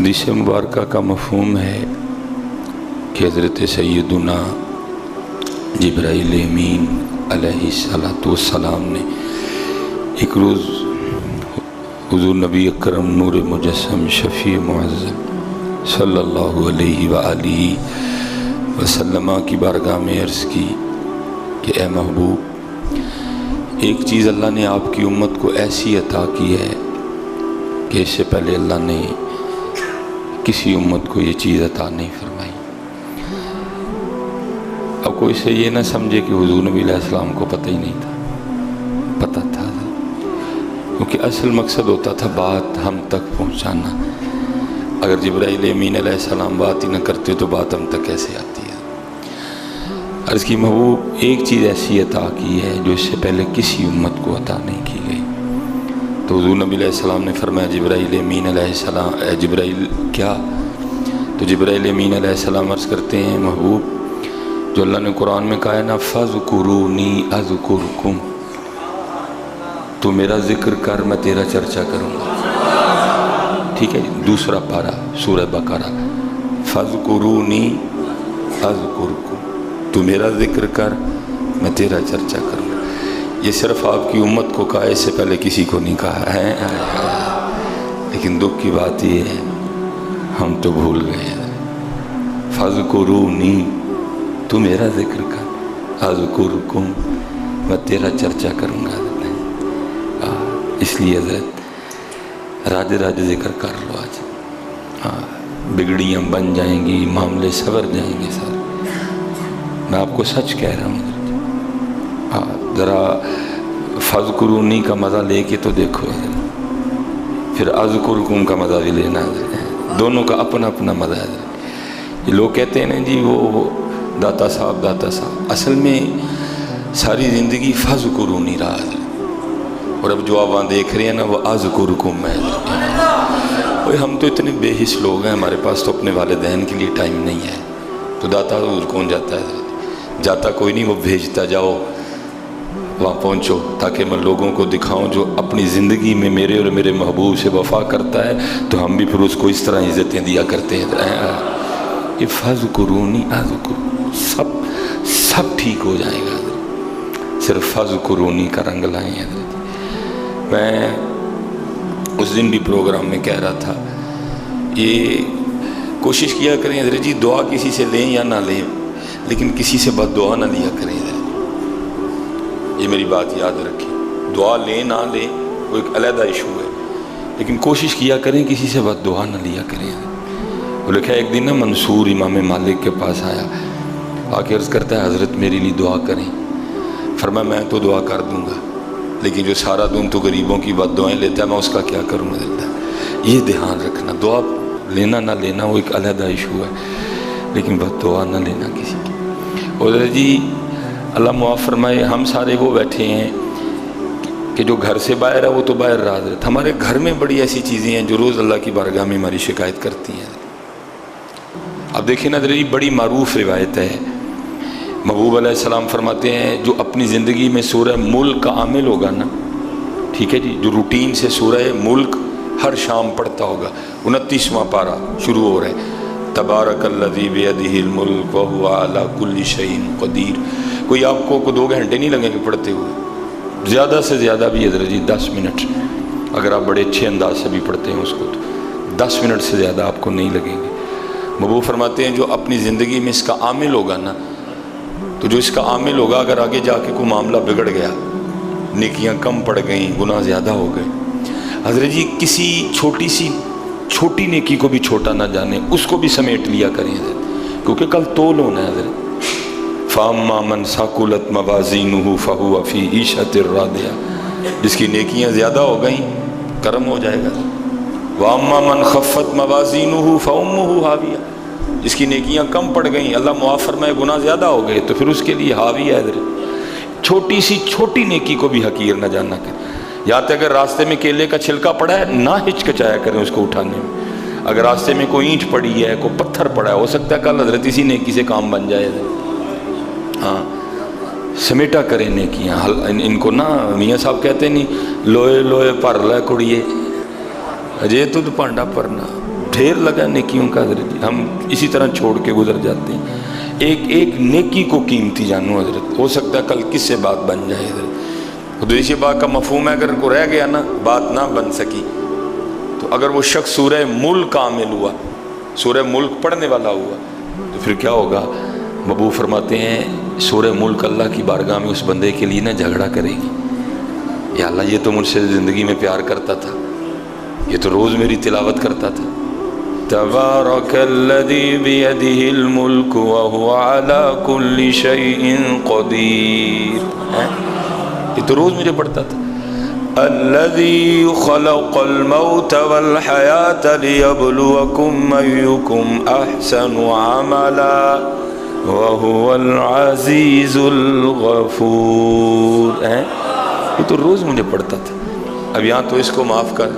حدیث مبارکہ کا مفہوم ہے کہ حضرت سیدنا جبرائیل امین علیہ السلام نے ایک روز حضور نبی اکرم نور مجسم شفیع معظم صلی اللہ علیہ وآلہ وسلم کی بارگاہ میں عرض کی کہ اے محبوب، ایک چیز اللہ نے آپ کی امت کو ایسی عطا کی ہے کہ اس سے پہلے اللہ نے کسی امت کو یہ چیز عطا نہیں فرمائی۔ اب کوئی سے یہ نہ سمجھے کہ حضور نبی علیہ السلام کو پتہ ہی نہیں تھا، پتہ تھا، کیونکہ اصل مقصد ہوتا تھا بات ہم تک پہنچانا۔ اگر جبرائیل امین علیہ السلام بات ہی نہ کرتے تو بات ہم تک کیسے آتی ہے؟ عرض کی محبوب، ایک چیز ایسی عطا کی ہے جو اس سے پہلے کسی امت کو عطا نہیں کی گئی۔ تو حضور نبی علیہ السلام نے فرمایا جبرائیل امین علیہ السلام، اے جبرائیل کیا؟ تو جبرائیل امین علیہ السلام عرض کرتے ہیں محبوب، جو اللہ نے قرآن میں کہا ہے نا فَاذْكُرُونِي أَذْكُرْكُمْ، تو میرا ذکر کر میں تیرا چرچا کروں گا۔ ٹھیک ہے، دوسرا پارہ سورہ بقرہ، فَاذْكُرُونِي أَذْكُرْكُمْ، تو میرا ذکر کر میں تیرا چرچا کروں گا۔ یہ صرف آپ کی امت کو کہا ہے، اس سے پہلے کسی کو نہیں کہا ہے۔ لیکن دکھ کی بات یہ ہے ہم تو بھول گئے ہیں۔ فَاذْكُرُونِي، تو میرا ذکر کر، اذکرکم، میں تیرا چرچا کروں گا۔ اس لیے حضرت راج ذکر کر لو آج، بگڑیاں بن جائیں گی، معاملے سور جائیں گے سارے۔ میں آپ کو سچ کہہ رہا ہوں، ذرا فَاذْكُرُونِی کا مزہ لے کے تو دیکھو، پھر اذکرکم کا مزہ بھی لینا، دونوں کا اپنا اپنا مزہ ہے۔ یہ لوگ کہتے ہیں نا جی وہ داتا صاحب، اصل میں ساری زندگی فَاذْكُرُونِی رہا ہے، اور اب جو آپ وہاں دیکھ رہے ہیں نا وہ اذکرکم ہے۔ ہم تو اتنے بے حس لوگ ہیں، ہمارے پاس تو اپنے والدین کے لیے ٹائم نہیں ہے، تو داتا حضور کون جاتا ہے؟ جاتا کوئی نہیں، وہ بھیجتا جاؤ وہاں پہنچو، تاکہ میں لوگوں کو دکھاؤں جو اپنی زندگی میں میرے اور میرے محبوب سے وفا کرتا ہے تو ہم بھی پھر اس کو اس طرح عزتیں دیا کرتے ہیں۔ یہ فَاذْكُرُونِی أَذْكُرْكُمْ، سب ٹھیک ہو جائے گا، صرف فَاذْكُرُونِی کا رنگ لائیں ہیں۔ میں اس دن بھی پروگرام میں کہہ رہا تھا، یہ کوشش کیا کریں حضرت جی، دعا کسی سے لیں یا نہ لیں، لیکن کسی سے بد دعا نہ لیا کریں حضرت، یہ میری بات یاد رکھیں۔ دعا لیں نہ لیں وہ ایک علیحدہ ایشو ہے، لیکن کوشش کیا کریں کسی سے بد دعا نہ لیا کریں۔ وہ لکھا ایک دن نا منصور امام مالک کے پاس آیا، آ کے عرض کرتا ہے حضرت میرے لیے دعا کریں۔ فرمایا میں تو دعا کر دوں گا، لیکن جو سارا دن تو غریبوں کی بد دعائیں لیتا ہے میں اس کا کیا کروں حضرت؟ یہ دھیان رکھنا، دعا لینا نہ لینا وہ ایک علیحدہ ایشو ہے، لیکن بد دعا نہ لینا کسی کی۔ اور حضرت جی اللہ معاف فرمائے، ہم سارے وہ بیٹھے ہیں کہ جو گھر سے باہر ہے وہ تو باہر رہا حضرت، ہمارے گھر میں بڑی ایسی چیزیں ہیں جو روز اللہ کی بارگاہ میں ہماری شکایت کرتی ہیں۔ اب دیکھیں نا حضرت جی، بڑی معروف روایت ہے، محبوب علیہ السلام فرماتے ہیں جو اپنی زندگی میں سورہ ملک کا عامل ہوگا نا، ٹھیک ہے جی، جو روٹین سے سورہ ملک ہر شام پڑھتا ہوگا، 29واں پارہ شروع ہو رہا ہے، تبارک الذی بیدہ الملک وہو علی کل شیء قدیر۔ کوئی آپ کو 2 گھنٹے نہیں لگیں گے پڑھتے ہوئے، زیادہ سے زیادہ بھی حضرت جی 10 منٹ، اگر آپ بڑے اچھے انداز سے بھی پڑھتے ہیں اس کو تو 10 منٹ سے زیادہ آپ کو نہیں لگیں گے۔ محبوب فرماتے ہیں جو اپنی زندگی میں اس کا عامل ہوگا نا، تو جو اس کا عامل ہوگا اگر آگے جا کے کوئی معاملہ بگڑ گیا، نیکیاں کم پڑ گئیں، گناہ زیادہ ہو گئے، حضرت جی کسی چھوٹی نیکی کو بھی چھوٹا نہ جانے، اس کو بھی سمیٹ لیا کریں حضرت، کیونکہ کل تول ہونا ہے حضرت۔ فَأَمَّا مَنْ ثَقُلَتْ مَوَازِينُهُ فَهُوَ فِي عِيشَةٍ رَاضِيَةٍ، جس کی نیکیاں زیادہ ہو گئیں کرم ہو جائے گا۔ وَأَمَّا مَنْ خَفَّتْ مَوَازِينُهُ فَأُمُّهُ هَاوِيَةٌ، جس کی نیکیاں کم پڑ گئیں، اللہ معاف فرمائے گناہ زیادہ ہو گئے، تو پھر اس کے لیے حاوی ہے حضرت۔ چھوٹی نیکی کو بھی حقیر نہ جاننا کریں، یا تو اگر راستے میں کیلے کا چھلکا پڑا ہے نہ ہچکچایا کریں اس کو اٹھانے میں، اگر راستے میں کوئی اینٹ پڑی ہے، کوئی پتھر پڑا ہے، ہو سکتا ہے کل حضرت اسی نیکی سے کام بن جائے حضرت۔ ہاں سمیٹا کریں نیکیاں، ان کو نا میاں صاحب کہتے نہیں لوئے لوئے پر لے کڑیے اجے تو پانڈا پرنا، ڈھیر لگا نیکیوں کا حضرت جی، ہم اسی طرح چھوڑ کے گزر جاتے ہیں۔ ایک نیکی کو قیمتی جانو حضرت، ہو سکتا ہے کل کس سے بات بن جائے حضرت۔ حدیث پاک کا مفہوم ہے اگر کو رہ گیا نا، بات نہ بن سکی، تو اگر وہ شخص سورہ ملک کامل ہوا، سورہ ملک پڑھنے والا ہوا، تو پھر کیا ہوگا؟ محبوب فرماتے ہیں سورہ ملک اللہ کی بارگاہ میں اس بندے کے لیے نا جھگڑا کرے گی، یا اللہ یہ تو مجھ سے زندگی میں پیار کرتا تھا، یہ تو روز میری تلاوت کرتا تھا۔ تبارک الذی بیدہ الملک وہو علی کل شیء قدیر، یہ تو روز مجھے پڑھتا تھا۔ الذی خلق الموت والحیاۃ لیبلوکم ایکم احسن عملا وہو العزیز الغفور، یہ تو روز مجھے پڑھتا تھا، اب یہاں تو اس کو معاف کر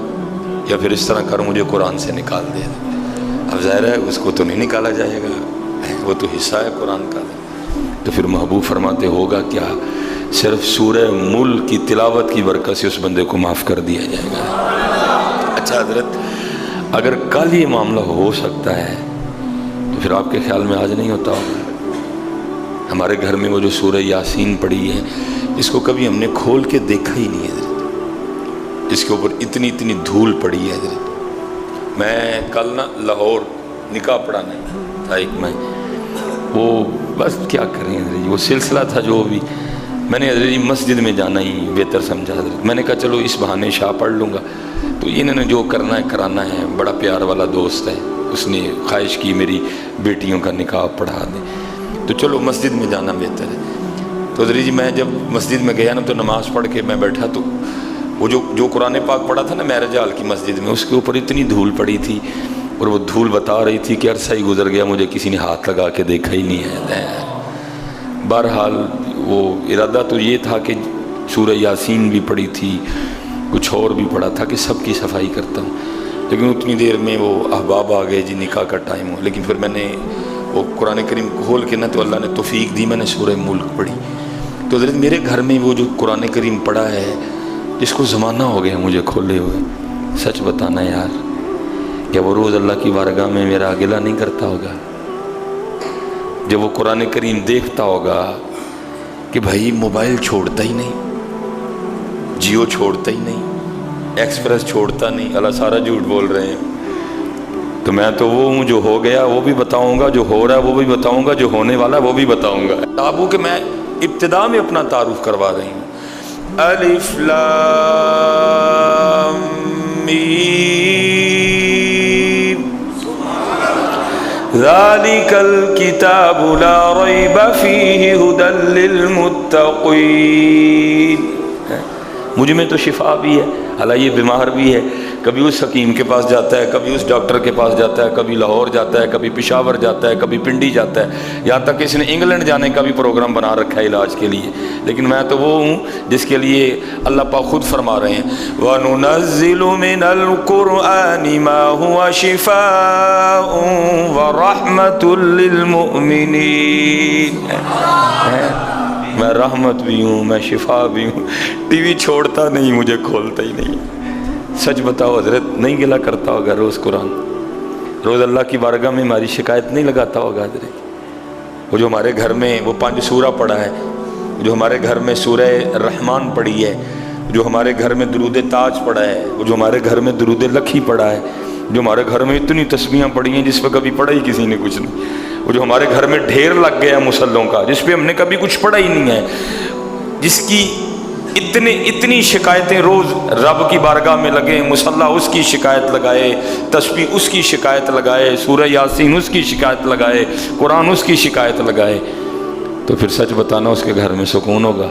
یا پھر اس طرح کر مجھے قرآن سے نکال دے۔ اب ظاہر ہے اس کو تو نہیں نکالا جائے گا، وہ تو حصہ ہے قرآن کا۔ تو پھر محبوب فرماتے ہوگا کیا؟ صرف سورہ ملک کی تلاوت کی برکت سے اس بندے کو معاف کر دیا جائے گا۔ اچھا حضرت، اگر کل یہ معاملہ ہو سکتا ہے تو پھر آپ کے خیال میں آج نہیں ہوتا ہوگا؟ ہمارے گھر میں وہ جو سورہ یاسین پڑھی ہے، اس کو کبھی ہم نے کھول کے دیکھا ہی نہیں ہے حضرت، اس کے اوپر اتنی دھول پڑی ہے حضرت۔ میں کل نا لاہور نکاح پڑھانے تھا ایک، میں وہ بس کیا کریں حضرت، وہ سلسلہ تھا جو بھی، میں نے حضرت مسجد میں جانا ہی بہتر سمجھا حضرت۔ میں نے کہا چلو اس بہانے شاہ پڑھ لوں گا، تو انہوں نے جو کرنا ہے کرانا ہے، بڑا پیار والا دوست ہے، اس نے خواہش کی میری بیٹیوں کا نکاح پڑھا دیں، تو چلو مسجد میں جانا بہتر ہے۔ تو حضرت جی میں جب مسجد میں گیا نا تو نماز پڑھ کے میں بیٹھا، تو وہ جو قرآن پاک پڑھا تھا نا معراج ہال کی مسجد میں، اس کے اوپر اتنی دھول پڑی تھی، اور وہ دھول بتا رہی تھی کہ عرصہ ہی گزر گیا مجھے کسی نے ہاتھ لگا کے دیکھا ہی نہیں ہے۔ بہرحال وہ ارادہ تو یہ تھا کہ سورہ یاسین بھی پڑھی تھی، کچھ اور بھی پڑھا تھا کہ سب کی صفائی کرتا ہوں، لیکن اتنی دیر میں وہ احباب آ گئے جی نکاح کا ٹائم ہو۔ لیکن پھر میں نے وہ قرآن کریم کھول کے نا تو اللہ نے توفیق دی، میں نے سورہ ملک پڑھی۔ تو حضرت میرے گھر میں وہ جو قرآن کریم پڑھا ہے، جس کو زمانہ ہو گیا مجھے کھولے ہوئے، سچ بتانا یار، کیا وہ روز اللہ کی بارگاہ میں میرا گلہ نہیں کرتا ہوگا؟ جب وہ قرآن کریم دیکھتا ہوگا کہ بھائی موبائل چھوڑتا ہی نہیں، جیو چھوڑتا ہی نہیں، ایکسپریس چھوڑتا نہیں، اللہ سارا جھوٹ بول رہے ہیں، تو میں تو وہ ہوں جو ہو گیا وہ بھی بتاؤں گا، جو ہو رہا ہے وہ بھی بتاؤں گا، جو ہونے والا ہے وہ بھی بتاؤں گا۔ ابو کہ میں ابتدا میں اپنا تعارف کروا رہی ہوں۔ الف لام میم ذالک الکتاب لا ریب فیہ ھدی للمتقین۔ مجھ میں تو شفا بھی ہے، حالانکہ یہ بیمار بھی ہے، کبھی اس حکیم کے پاس جاتا ہے، کبھی اس ڈاکٹر کے پاس جاتا ہے، کبھی لاہور جاتا ہے، کبھی پشاور جاتا ہے، کبھی پنڈی جاتا ہے، یہاں تک کہ اس نے انگلینڈ جانے کا بھی پروگرام بنا رکھا ہے علاج کے لیے۔ لیکن میں تو وہ ہوں جس کے لیے اللہ پاک خود فرما رہے ہیں وَنُنَزِّلُ مِنَ الْقُرْآنِ مَا هُوَ شِفَاءٌ وَرَحْمَةٌ لِّلْمُؤْمِنِينَ۔ میں رحمت بھی ہوں، میں شفا بھی ہوں۔ ٹی وی چھوڑتا نہیں، مجھے کھولتا ہی نہیں۔ سچ بتاؤ حضرت، نہیں گلا کرتا ہوگا روز قرآن؟ روز اللہ کی بارگاہ میں ہماری شکایت نہیں لگاتا ہوگا حضرت؟ وہ جو ہمارے گھر میں وہ 5 سورہ پڑھا ہے، جو ہمارے گھر میں سورہ رحمان پڑھی ہے، جو ہمارے گھر میں درود تاج پڑھا ہے، وہ جو ہمارے گھر میں درود لکھی پڑھا ہے، جو ہمارے گھر میں اتنی تسبیحاں پڑھی ہیں جس پہ کبھی پڑھا ہی کسی نے کچھ نہیں، وہ جو ہمارے گھر میں ڈھیر لگ گیا مصلوں کا جس پہ ہم نے کبھی کچھ پڑھا ہی نہیں ہے، جس کی اتنی شکایتیں روز رب کی بارگاہ میں لگے، مصلی اس کی شکایت لگائے، تسبیح اس کی شکایت لگائے، سورہ یاسین اس کی شکایت لگائے، قرآن اس کی شکایت لگائے، تو پھر سچ بتانا اس کے گھر میں سکون ہوگا؟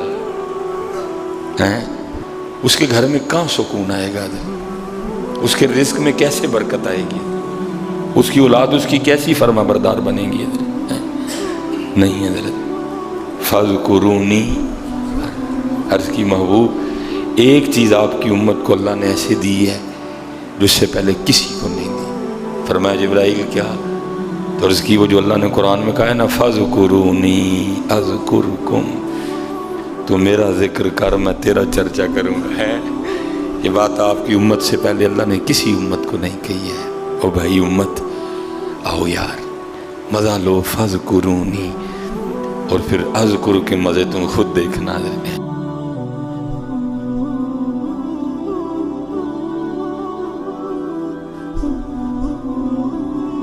اس کے گھر میں کہاں سکون آئے گا؟ اس کے رزق میں کیسے برکت آئے گی؟ اس کی اولاد اس کی کیسی فرما بردار بنے گی؟ نہیں حضرت، فاذکرونی، عرض کی محبوب ایک چیز آپ کی امت کو اللہ نے ایسے دی ہے جو اس سے پہلے کسی کو نہیں دی۔ فرمایا جبرائیل کیا؟ تو عرض کی وہ جو اللہ نے قرآن میں کہا ہے نا فاذکرونی اذکرکم، تو میرا ذکر کر میں تیرا چرچا کروں گا۔ ہے یہ بات آپ کی امت سے پہلے اللہ نے کسی امت کو نہیں کہی ہے۔ او بھائی امت آؤ یار مزہ لو فذکرونی، اور پھر اذکر کے مزے تم خود دیکھنا.